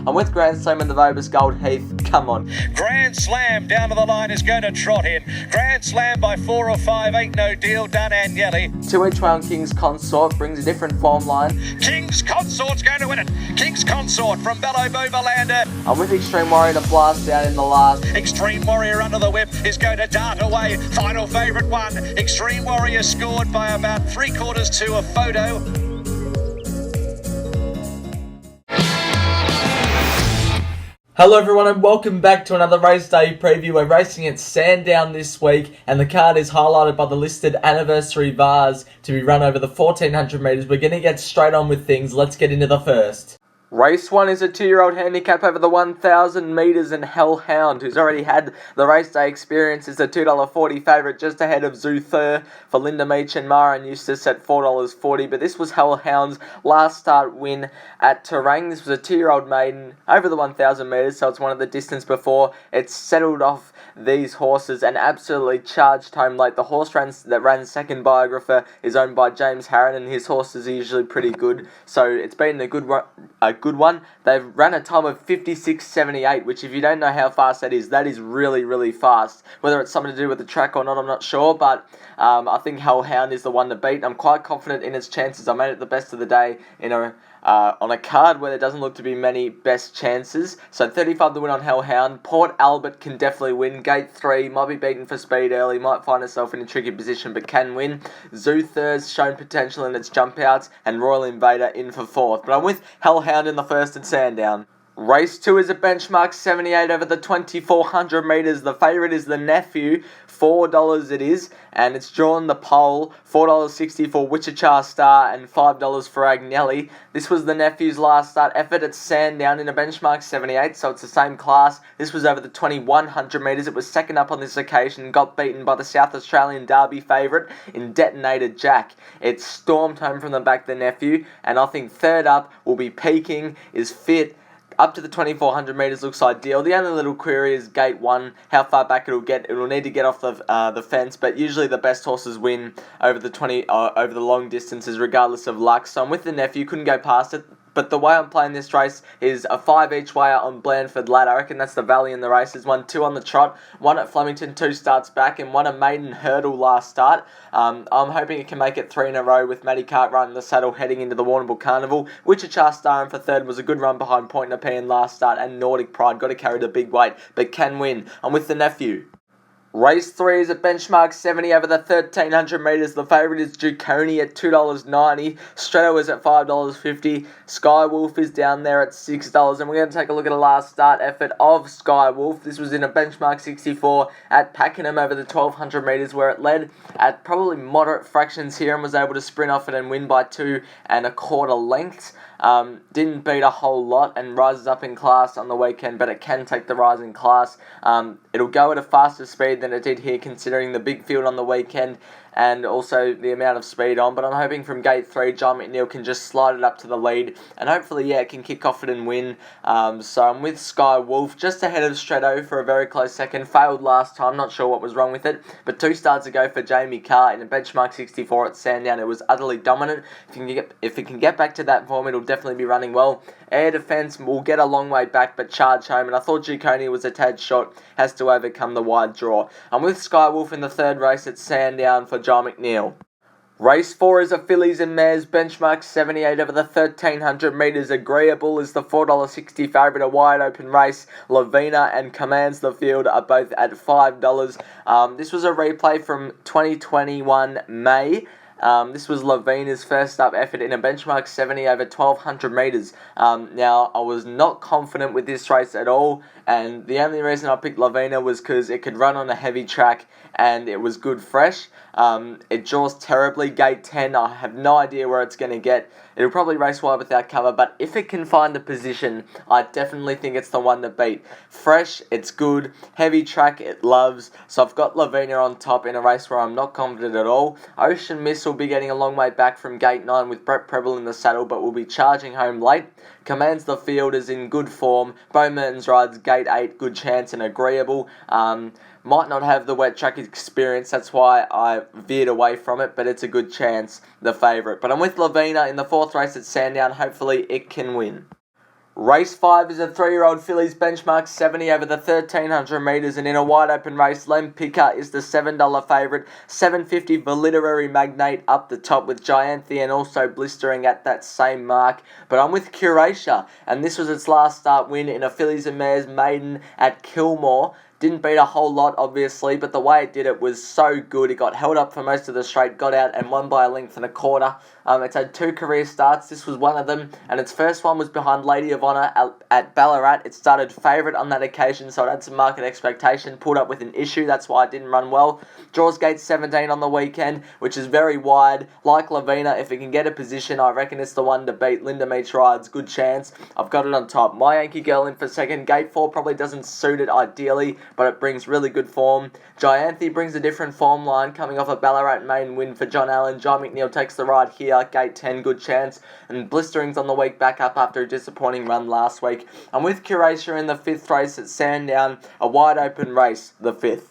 I'm with Grand Slam and the Vase Gold Heath. Come on. Grand Slam down to the line is going to trot in. Grand Slam by 4 or 5, ain't no deal done, AGNELLI. 2 each way on King's Consort brings a different form line. King's Consort's going to win it. King's Consort from BELLO Booberlander. I'm with Extreme Warrior to blast down in the last. Extreme Warrior under the whip is going to dart away. Final favourite one. Extreme Warrior scored by about 3/4 to a photo. Hello everyone and welcome back to another race day preview. We're racing at Sandown this week and the card is highlighted by the listed anniversary Vase to be run over the 1400 metres. We're going to get straight on with things. Let's get into the first. Race 1 is a 2-year-old handicap over the 1,000 metres, and Hellhound, who's already had the race day experience, is a $2.40 favourite, just ahead of ZORRO'S for Linda Meach and Mara and Eustace at $4.40. But this was Hellhound's last start win at Terang. This was a 2-year-old maiden over the 1,000 metres, so it's one of the distance before it's settled off these horses and absolutely charged home late. The horse that ran second, Biographer, is owned by James Harron, and his horses are usually pretty good, so it's been a good one. They've run a time of 56.78, which if you don't know how fast that is really, really fast. Whether it's something to do with the track or not, I'm not sure, but I think Hellhound is the one to beat. I'm quite confident in its chances. I made it the best of the day in on a card where there doesn't look to be many best chances. So 35 to win on Hellhound. Port Albert can definitely win. Gate 3 might be beaten for speed early, might find itself in a tricky position, but can win. ZORRO'S shown potential in its jump outs, and Royal Invader in for 4th. But I'm with Hellhound in the first at Sandown. Race 2 is a benchmark 78 over the 2,400 metres. The favourite is the NEPHEW, $4 it is, and it's drawn the pole, $4.60 for WITCHACHAR Star and $5 for AGNELLI. This was the NEPHEW's last start effort at Sandown in a benchmark 78, so it's the same class. This was over the 2,100 metres. It was second up on this occasion, got beaten by the South Australian Derby favourite in Detonator Jack. It stormed home from the back, the NEPHEW, and I think third up will be Peking, is fit. Up to the 2,400 metres looks ideal. The only little query is gate 1, how far back it'll get. It'll need to get off the fence, but usually the best horses win over the long distances regardless of luck. So I'm with the NEPHEW, couldn't go past it. But the way I'm playing this race is a 5 each way on BLANDFORD ladder. I reckon that's the Valley in the races. 1, 2 on the trot, 1 at Flemington, 2 starts back, and 1 a maiden hurdle last start. I'm hoping it can make it 3 in a row with Matty Cartwright in the saddle heading into the Warrnambool Carnival. WITCHACHAR Star in for 3rd was a good run behind Point Nepean last start, and Nordic Pride got to carry the big weight, but can win. I'm with the NEPHEW. Race 3 is a benchmark 70 over the 1,300 metres. The favourite is JUCCONI at $2.90. STRETTO is at $5.50. SKYWOLF is down there at $6. And we're going to take a look at the last start effort of SKYWOLF. This was in a benchmark 64 at Pakenham over the 1,200 metres, where it led at probably moderate fractions here and was able to sprint off it and win by 2 1/4 lengths. Didn't beat a whole lot and rises up in class on the weekend, but it can take the rise in class. It'll go at a faster speed than it did here, considering the big field on the weekend and also the amount of speed on. But I'm hoping from gate 3, John McNeil can just slide it up to the lead, and hopefully, yeah, it can kick off it and win. So I'm with SKYWOLF, just ahead of Stretto for a very close second. Failed last time, not sure what was wrong with it, but 2 starts ago for Jamie Carr in a benchmark 64 at Sandown. It was utterly dominant. If it can get back to that form, it'll definitely be running well. Air Defence will get a long way back, but charge home, and I thought JUCCONI was a tad short, has to overcome the wide draw. I'm with SKYWOLF in the 3rd race at Sandown for John McNeil. Race 4 is a fillies and mares benchmark 78 over the 1,300 metres. Agreeable is the $4.60 favourite, a wide open race. Lavina and Commands the Field are both at $5. This was a replay from 2021 May. This was Lavina's first up effort in a benchmark 70 over 1,200 metres. Now, I was not confident with this race at all, and the only reason I picked Lavina was because it could run on a heavy track and it was good fresh. It draws terribly. Gate 10, I have no idea where it's going to get. It'll probably race wide without cover, but if it can find a position, I definitely think it's the one to beat. Fresh, it's good. Heavy track, it loves. So I've got Lavina on top in a race where I'm not confident at all. Ocean Mist will be getting a long way back from gate 9 with Brett Preble in the saddle, but will be charging home late. Commands the Field is in good form. Bo Mertens rides gate 8, good chance and Agreeable. Might not have the wet track experience, that's why I veered away from it, but it's a good chance, the favourite. But I'm with Lavina in the 4th race at Sandown, hopefully it can win. Race 5 is a 3-year-old fillies benchmark 70 over the 1300 metres, and in a wide open race, Lem Picker is the $7 favourite, $7.50 for Literary Magnate up the top with Jayanthi and also Blistering at that same mark. But I'm with QURAYSHA, and this was its last start win in a fillies and mares maiden at Kilmore. Didn't beat a whole lot, obviously, but the way it did it was so good. It got held up for most of the straight, got out, and won by a length and a quarter. It's had 2 career starts. This was one of them, and its first one was behind Lady of Honour at Ballarat. It started favourite on that occasion, so it had some market expectation. Pulled up with an issue, that's why it didn't run well. Draws gate 17 on the weekend, which is very wide. Like Lavina, if it can get a position, I reckon it's the one to beat. Linda Meach rides, good chance. I've got it on top. My Yankee Girl in for second. Gate 4 probably doesn't suit it ideally, but it brings really good form. Jayanthi brings a different form line, coming off a Ballarat main win for John Allen. John McNeil takes the ride here, gate 10, good chance. And Blistering's on the week back up after a disappointing run last week. I'm with QURAYSHA in the 5th race at Sandown, a wide open race, the 5th.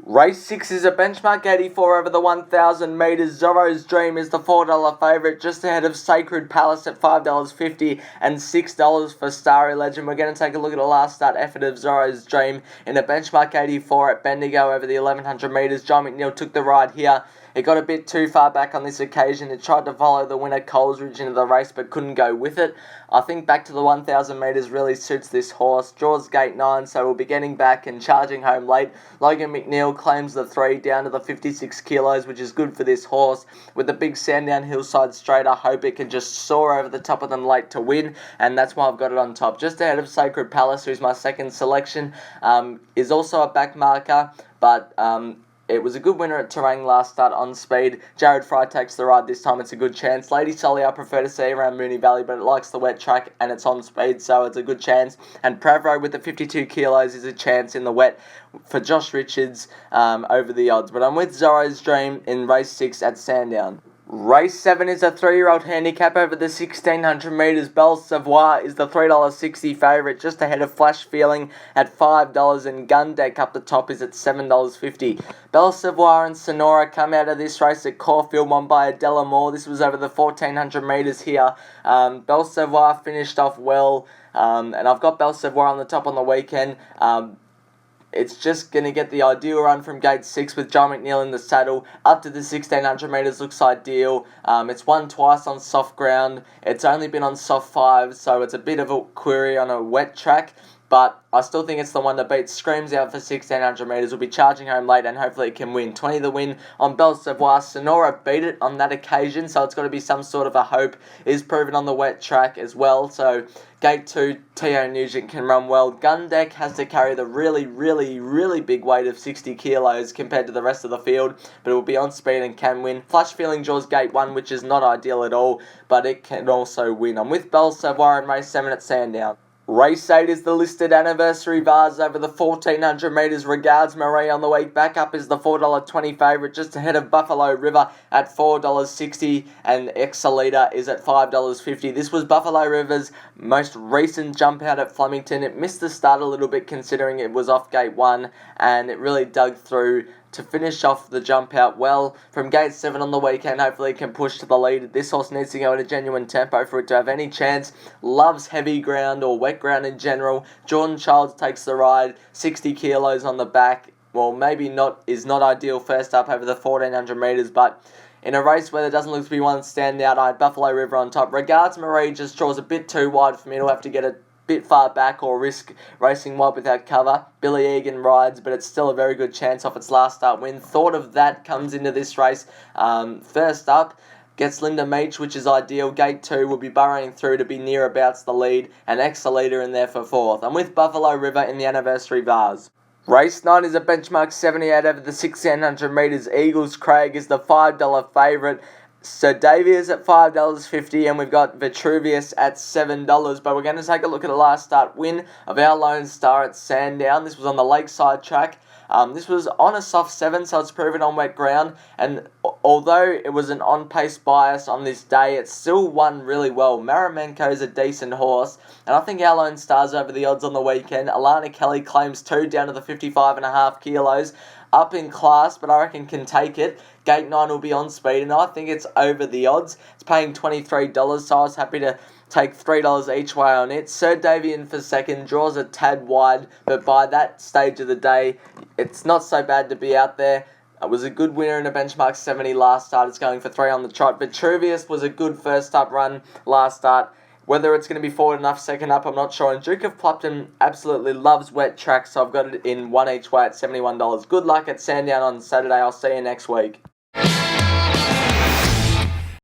Race 6 is a benchmark 84 over the 1,000 metres. ZORRO'S Dream is the $4 favourite, just ahead of Sacred Palace at $5.50 and $6 for Starry Legend. We're going to take a look at the last start effort of ZORRO'S Dream in a benchmark 84 at Bendigo over the 1,100 metres. John McNeil took the ride here. It got a bit too far back on this occasion. It tried to follow the winner Colesridge into the race but couldn't go with it. I think back to the 1,000 metres really suits this horse. Draws gate 9, so we'll be getting back and charging home late. Logan McNeil claims the 3 down to the 56 kilos, which is good for this horse. With the big Sandown hillside straight, I hope it can just soar over the top of them late to win, and that's why I've got it on top. Just ahead of Sacred Palace, who's my second selection, is also a back marker, but it was a good winner at Terang last start on speed. Jared Fry takes the ride this time. It's a good chance. Lady Solly I prefer to see around Moonee Valley, but it likes the wet track and it's on speed, so it's a good chance. And Pravro with the 52 kilos is a chance in the wet for Josh Richards over the odds. But I'm with ZORRO'S Dream in race 6 at Sandown. Race 7 is a 3-year-old handicap over the 1,600 metres. Belle Savoir is the $3.60 favourite, just ahead of Flash Feeling at $5, and GUNDEC up the top is at $7.50. Belle Savoir and Sonora come out of this race at Caulfield, won by Adela Moore. This was over the 1,400 metres here. Belle Savoir finished off well, and I've got Belle Savoir on the top on the weekend. It's just going to get the ideal run from gate 6 with John McNeil in the saddle. Up to the 1,600 metres looks ideal. It's won twice on soft ground. It's only been on soft 5, so it's a bit of a query on a wet track. But I still think it's the one that beats. Screams out for 1,600 metres. Will be charging home late and hopefully it can win. 20 the win on Belle Savoir. Sonora beat it on that occasion, so it's got to be some sort of a hope. It is proven on the wet track as well, so gate 2, T.O. Nugent can run well. GUNDEC has to carry the really big weight of 60 kilos compared to the rest of the field, but it will be on speed and can win. Flash Feeling draws gate 1, which is not ideal at all, but it can also win. I'm with Belle Savoir in race 7 at Sandown. Race 8 is the listed anniversary Vase over the 1,400 metres. REGARDSMAREE on the week. Back up is the $4.20 favourite, just ahead of Buffalo River at $4.60, and EXCELIDA is at $5.50. This was Buffalo River's most recent jump out at Flemington. It missed the start a little bit considering it was off gate 1, and it really dug through to finish off the jump out well. From gate 7 on the weekend, hopefully it can push to the lead. This horse needs to go at a genuine tempo for it to have any chance. Loves heavy ground or wet ground in general. Jordan Childs takes the ride, 60 kilos on the back. Well, maybe not is not ideal first up over the 1,400 metres, but in a race where there doesn't look to be one standout, I had Buffalo River on top. REGARDSMAREE just draws a bit too wide for me to have to get a bit far back or risk racing wide without cover. Billy Egan rides, but it's still a very good chance off its last start win. Thought of That comes into this race. First up, gets Linda Meach, which is ideal. Gate 2 will be burrowing through to be nearabouts the lead, and EXCELIDA in there for 4th. I'm with Buffalo River in the anniversary Vase. Race 9 is a benchmark 78 over the 1,600 metres. Eagles Craig is the $5 favourite. So Davy is at $5.50, and we've got Vitruvius at $7. But we're going to take a look at the last start win of our Lone Star at Sandown. This was on the Lakeside track. This was on a soft 7, so it's proven on wet ground. And although it was an on-pace bias on this day, it still won really well. Marimenko is a decent horse, and I think our Lone Star's over the odds on the weekend. Alana Kelly claims 2 down to the 55.5 kilos. Up in class, but I reckon can take it. Gate 9 will be on speed, and I think it's over the odds. It's paying $23, so I was happy to take $3 each way on it. Sir Davy in for second, draws a tad wide, but by that stage of the day, it's not so bad to be out there. It was a good winner in a benchmark 70 last start. It's going for 3 on the trot. Vitruvius was a good first up run last start. Whether it's going to be forward enough second up, I'm not sure. And Duke of Plupton absolutely loves wet tracks, so I've got it in 1 each way at $71. Good luck at Sandown on Saturday. I'll see you next week.